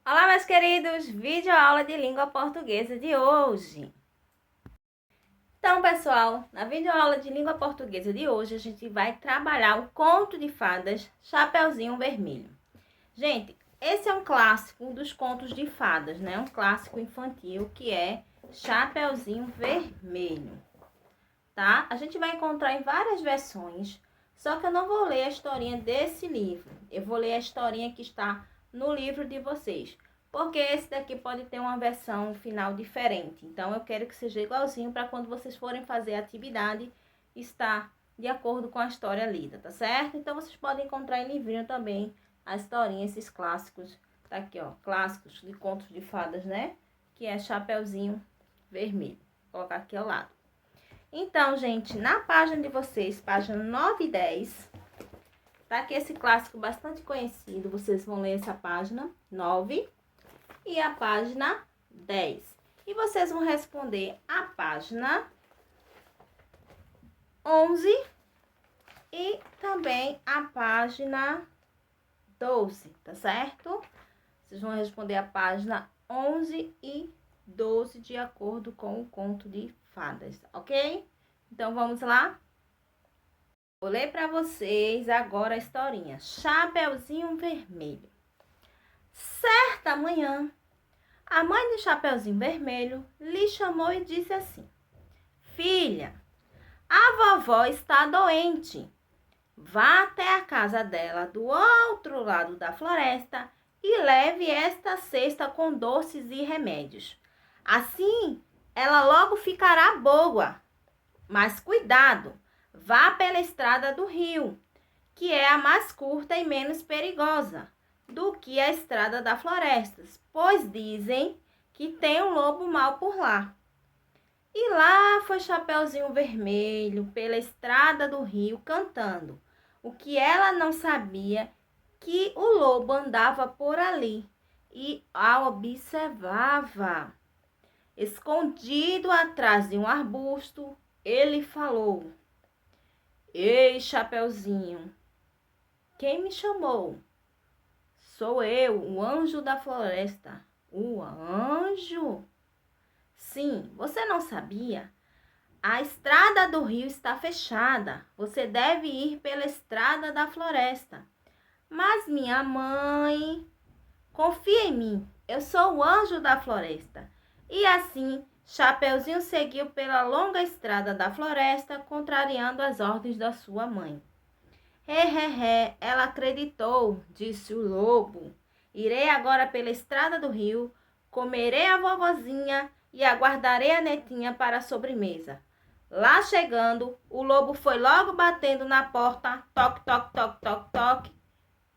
Olá, meus queridos! Videoaula de língua portuguesa de hoje. Então, pessoal, na videoaula de língua portuguesa de hoje, a gente vai trabalhar o conto de fadas Chapeuzinho Vermelho. Gente, esse é um clássico dos contos de fadas, né? Um clássico infantil que é Chapeuzinho Vermelho, tá? A gente vai encontrar em várias versões, só que eu não vou ler a historinha desse livro. Eu vou ler a historinha que está no livro de vocês, porque esse daqui pode ter uma versão final diferente. Então, eu quero que seja igualzinho para quando vocês forem fazer a atividade, estar de acordo com a história lida, tá certo? Então, vocês podem encontrar em livrinho também a historinha, esses clássicos. Tá aqui, ó, clássicos de contos de fadas, né? Que é Chapeuzinho Vermelho. Vou colocar aqui ao lado. Então, gente, na página de vocês, página 9 e 10, tá aqui esse clássico bastante conhecido. Vocês vão ler essa página 9 e a página 10. E vocês vão responder a página 11 e também a página 12, tá certo? Vocês vão responder a página 11 e 12 de acordo com o conto de fadas, ok? Então, vamos lá? Vou ler para vocês agora a historinha. Chapeuzinho Vermelho. Certa manhã, a mãe de Chapeuzinho Vermelho lhe chamou e disse assim: Filha, a vovó está doente. Vá até a casa dela do outro lado da floresta e leve esta cesta com doces e remédios. Assim, ela logo ficará boa. Mas cuidado, vá pela estrada do rio, que é a mais curta e menos perigosa do que a estrada da floresta, pois dizem que tem um lobo mau por lá. E lá foi Chapeuzinho Vermelho pela estrada do rio cantando. O que ela não sabia que o lobo andava por ali e a observava. Escondido atrás de um arbusto, ele falou: Ei, Chapeuzinho, quem me chamou? Sou eu, o anjo da floresta. O anjo? Sim, você não sabia? A estrada do rio está fechada. Você deve ir pela estrada da floresta. Mas minha mãe, confia em mim, eu sou o anjo da floresta. E assim, Chapeuzinho seguiu pela longa estrada da floresta, contrariando as ordens da sua mãe. Ela acreditou, disse o lobo. Irei agora pela estrada do rio, comerei a vovozinha e aguardarei a netinha para a sobremesa. Lá chegando, o lobo foi logo batendo na porta. Toque, toque, toque, toque, toque.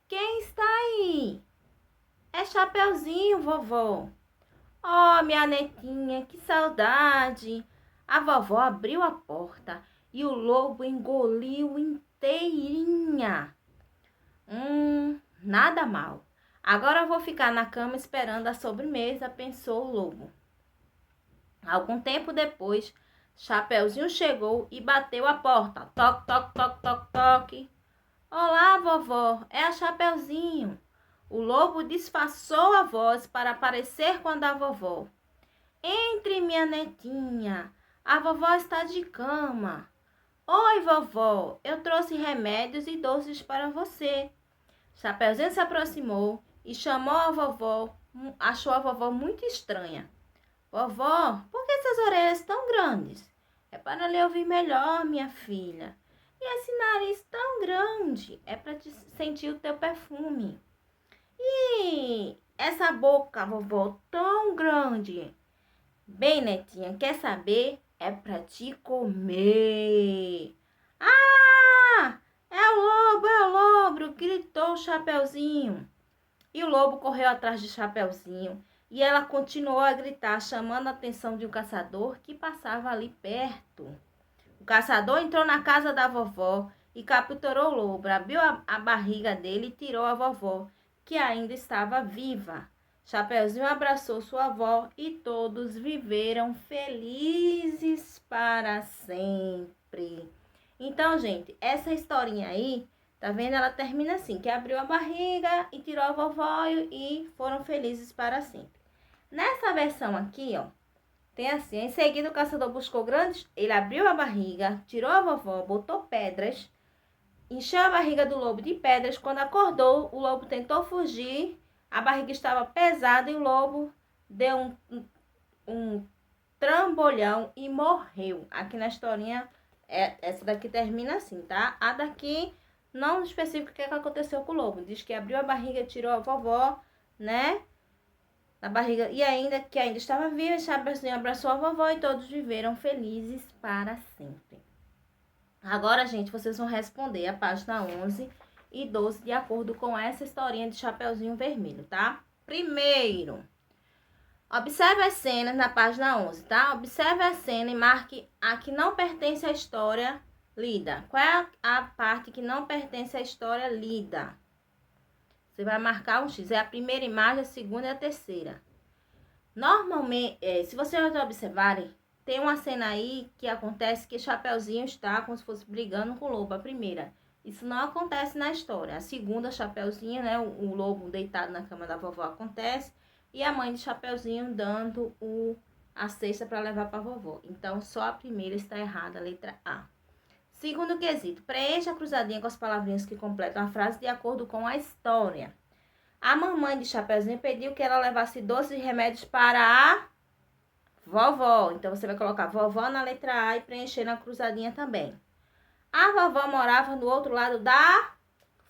Quem está aí? É Chapeuzinho, vovó. Oh, minha netinha, que saudade! A vovó abriu a porta e o lobo engoliu inteirinha. Nada mal. Agora eu vou ficar na cama esperando a sobremesa, pensou o lobo. Algum tempo depois, Chapeuzinho chegou e bateu a porta. Toque, toque, toque, toque, toque. Olá, vovó, é a Chapeuzinho. O lobo disfarçou a voz para parecer com a da vovó. Entre, minha netinha, a vovó está de cama. Oi, vovó, eu trouxe remédios e doces para você. Chapeuzinho se aproximou e chamou a vovó, achou a vovó muito estranha. Vovó, por que essas orelhas tão grandes? É para lhe ouvir melhor, minha filha. E esse nariz tão grande? É para sentir o teu perfume. E essa boca, vovó, tão grande? Bem, netinha, quer saber? É para te comer. Ah! É o lobo! Gritou o Chapeuzinho. E o lobo correu atrás de Chapeuzinho. E ela continuou a gritar, chamando a atenção de um caçador que passava ali perto. O caçador entrou na casa da vovó e capturou o lobo, abriu a barriga dele e tirou a vovó, que ainda estava viva. Chapeuzinho abraçou sua avó e todos viveram felizes para sempre. Então, gente, essa historinha aí Tá vendo? Ela termina assim, que abriu a barriga e tirou a vovó e foram felizes para sempre. Nessa versão aqui, ó, tem assim, em seguida o caçador buscou grandes, ele abriu a barriga, tirou a vovó, botou pedras, encheu a barriga do lobo de pedras. Quando acordou, o lobo tentou fugir, a barriga estava pesada e o lobo deu um trambolhão e morreu. Aqui na historinha, essa daqui termina assim, tá? A daqui não especifica o que aconteceu com o lobo. Diz que abriu a barriga, tirou a vovó, né? Da barriga, e ainda que ainda estava viva, Chapeuzinho abraçou a vovó e todos viveram felizes para sempre. Agora, gente, vocês vão responder a página 11 e 12 de acordo com essa historinha de Chapeuzinho Vermelho, tá? Primeiro, observe as cenas na página 11, tá? Observe a cena e marque a que não pertence à história lida. Qual é a parte que não pertence à história lida? Você vai marcar um X. É a primeira imagem, a segunda e a terceira. Normalmente, se vocês observarem, tem uma cena aí que acontece que Chapeuzinho está como se fosse brigando com o lobo. A primeira. Isso não acontece na história. A segunda, Chapeuzinho, né? O lobo deitado na cama da vovó acontece. E a mãe de Chapeuzinho dando a cesta para levar para a vovó. Então, só a primeira está errada, a letra A. Segundo quesito, preencha a cruzadinha com as palavrinhas que completam a frase de acordo com a história. A mamãe de Chapeuzinho pediu que ela levasse doces e remédios para a vovó. Então, você vai colocar vovó na letra A e preencher na cruzadinha também. A vovó morava no outro lado da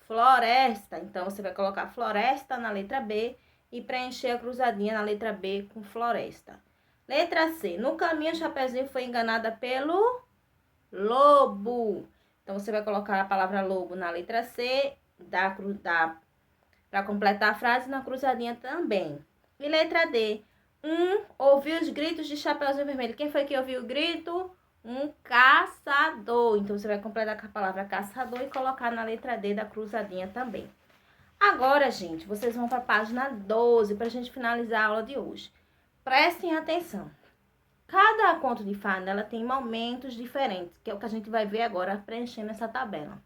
floresta. Então, você vai colocar floresta na letra B e preencher a cruzadinha na letra B com floresta. Letra C. No caminho, Chapeuzinho foi enganada pelo lobo. Então, você vai colocar a palavra lobo na letra C, para completar a frase na cruzadinha também. E letra D. Ouviu os gritos de Chapeuzinho Vermelho. Quem foi que ouviu o grito? Um caçador. Então, você vai completar com a palavra caçador e colocar na letra D da cruzadinha também. Agora, gente, vocês vão para a página 12 para a gente finalizar a aula de hoje. Prestem atenção. Cada conto de fada, ela tem momentos diferentes, que é o que a gente vai ver agora preenchendo essa tabela.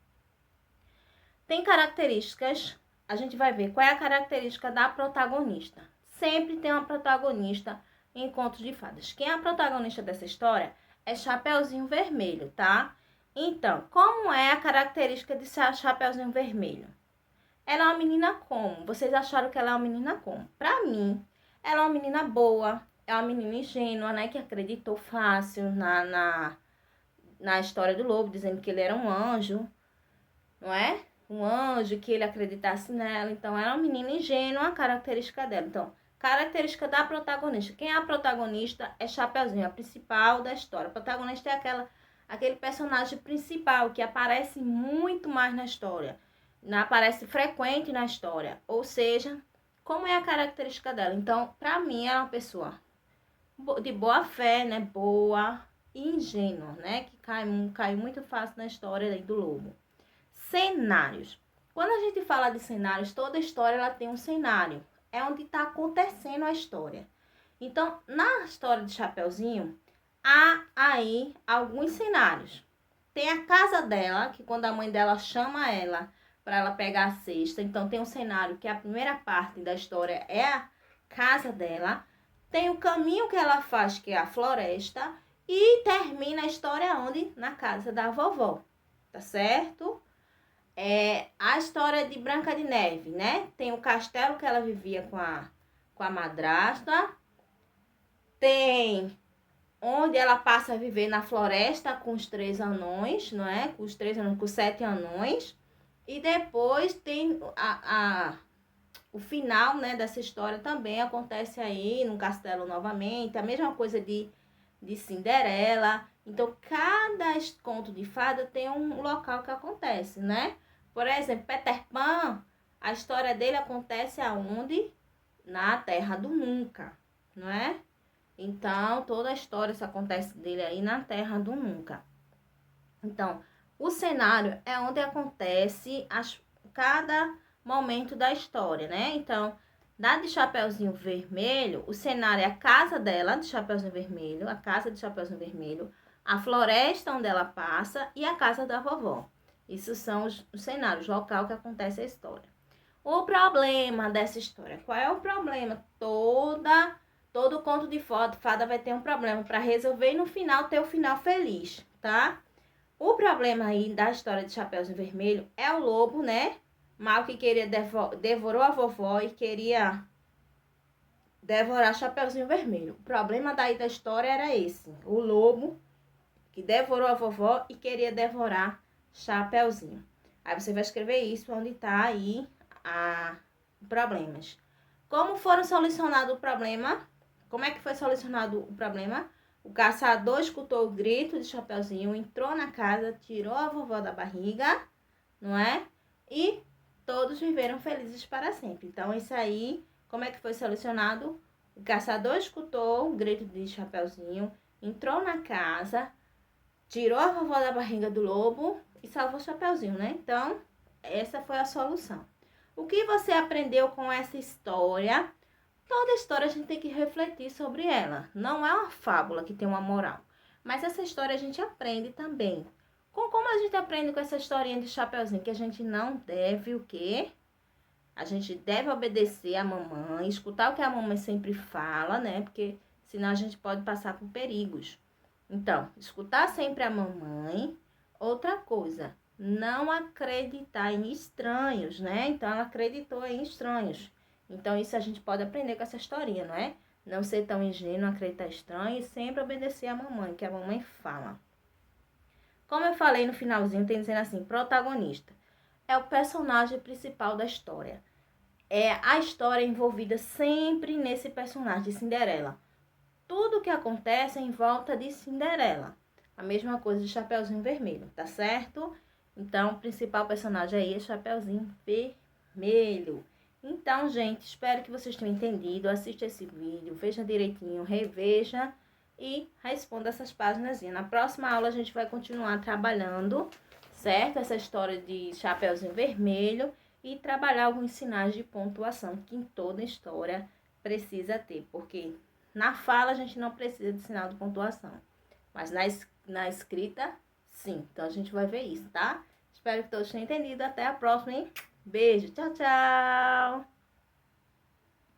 Tem características, a gente vai ver qual é a característica da protagonista. Sempre tem uma protagonista em contos de fadas. Quem é a protagonista dessa história é Chapeuzinho Vermelho, tá? Então, como é a característica de Chapeuzinho Vermelho? Ela é uma menina como? Vocês acharam que ela é uma menina como? Pra mim, ela é uma menina boa. É uma menina ingênua, né? Que acreditou fácil na história do lobo, dizendo que ele era um anjo, não é? Um anjo, que ele acreditasse nela. Então, ela é uma menina ingênua, a característica dela. Então, característica da protagonista. Quem é a protagonista? É Chapeuzinho, a principal da história. A protagonista é aquele personagem principal que aparece muito mais na história. Aparece frequente na história. Ou seja, como é a característica dela? Então, pra mim, ela é uma pessoa de boa fé, né? Boa e ingênua, né? Que cai muito fácil na história do lobo. Cenários. Quando a gente fala de cenários, toda história ela tem um cenário. É onde está acontecendo a história. Então, na história de Chapeuzinho, há aí alguns cenários. Tem a casa dela, que quando a mãe dela chama ela para ela pegar a cesta, então tem um cenário que a primeira parte da história é a casa dela. Tem o caminho que ela faz, que é a floresta, e termina a história onde? Na casa da vovó, tá certo? A história de Branca de Neve, né? Tem o castelo que ela vivia com a madrasta. Tem onde ela passa a viver na floresta com os 3 anões, não é? Com os 3 anões, com os 7 anões. E depois tem o final, né, dessa história também acontece aí no castelo novamente. A mesma coisa de Cinderela. Então, cada conto de fada tem um local que acontece, né? Por exemplo, Peter Pan, a história dele acontece aonde? Na Terra do Nunca, não é? Então, toda a história se acontece dele aí na Terra do Nunca. Então, o cenário é onde acontece cada momento da história, né? Então, da de Chapeuzinho Vermelho, o cenário é a casa dela, de Chapeuzinho Vermelho, a casa de Chapeuzinho Vermelho, a floresta onde ela passa e a casa da vovó. Isso são os cenários, local que acontece a história. O problema dessa história. Qual é o problema? Todo conto de fada vai ter um problema para resolver e no final ter o final feliz, tá? O problema aí da história de Chapeuzinho Vermelho é o lobo, né? Mal que queria devorou a vovó e queria devorar Chapeuzinho Vermelho. O problema daí da história era esse. O lobo que devorou a vovó e queria devorar Chapeuzinho. Aí você vai escrever isso onde tá aí a problemas. Como foram solucionado o problema? Como é que foi solucionado o problema? O caçador escutou o grito de Chapeuzinho, entrou na casa, tirou a vovó da barriga, não é? E todos viveram felizes para sempre. Então, isso aí, como é que foi solucionado? O caçador escutou o grito de Chapeuzinho, entrou na casa, tirou a vovó da barriga do lobo e salvou o Chapeuzinho, né? Então, essa foi a solução. O que você aprendeu com essa história? Toda história a gente tem que refletir sobre ela. Não é uma fábula que tem uma moral. Mas essa história a gente aprende também. Como a gente aprende com essa historinha de Chapeuzinho? Que a gente não deve o quê? A gente deve obedecer a mamãe, escutar o que a mamãe sempre fala, né? Porque senão a gente pode passar por perigos. Então, escutar sempre a mamãe. Outra coisa, não acreditar em estranhos, né? Então, ela acreditou em estranhos. Então, isso a gente pode aprender com essa historinha, não é? Não ser tão ingênuo, acreditar estranho e sempre obedecer a mamãe, que a mamãe fala. Como eu falei no finalzinho, tem dizendo assim, protagonista. É o personagem principal da história. É a história envolvida sempre nesse personagem de Cinderela. Tudo que acontece é em volta de Cinderela. A mesma coisa de Chapeuzinho Vermelho, tá certo? Então, o principal personagem aí é Chapeuzinho Vermelho. Então, gente, espero que vocês tenham entendido. Assista esse vídeo, veja direitinho, reveja e responda essas páginas. Na próxima aula, a gente vai continuar trabalhando, certo? Essa história de Chapeuzinho Vermelho e trabalhar alguns sinais de pontuação que em toda história precisa ter, porque na fala a gente não precisa de sinal de pontuação, mas na escrita, sim. Então a gente vai ver isso, tá? Espero que todos tenham entendido. Até a próxima, hein? Beijo, tchau, tchau!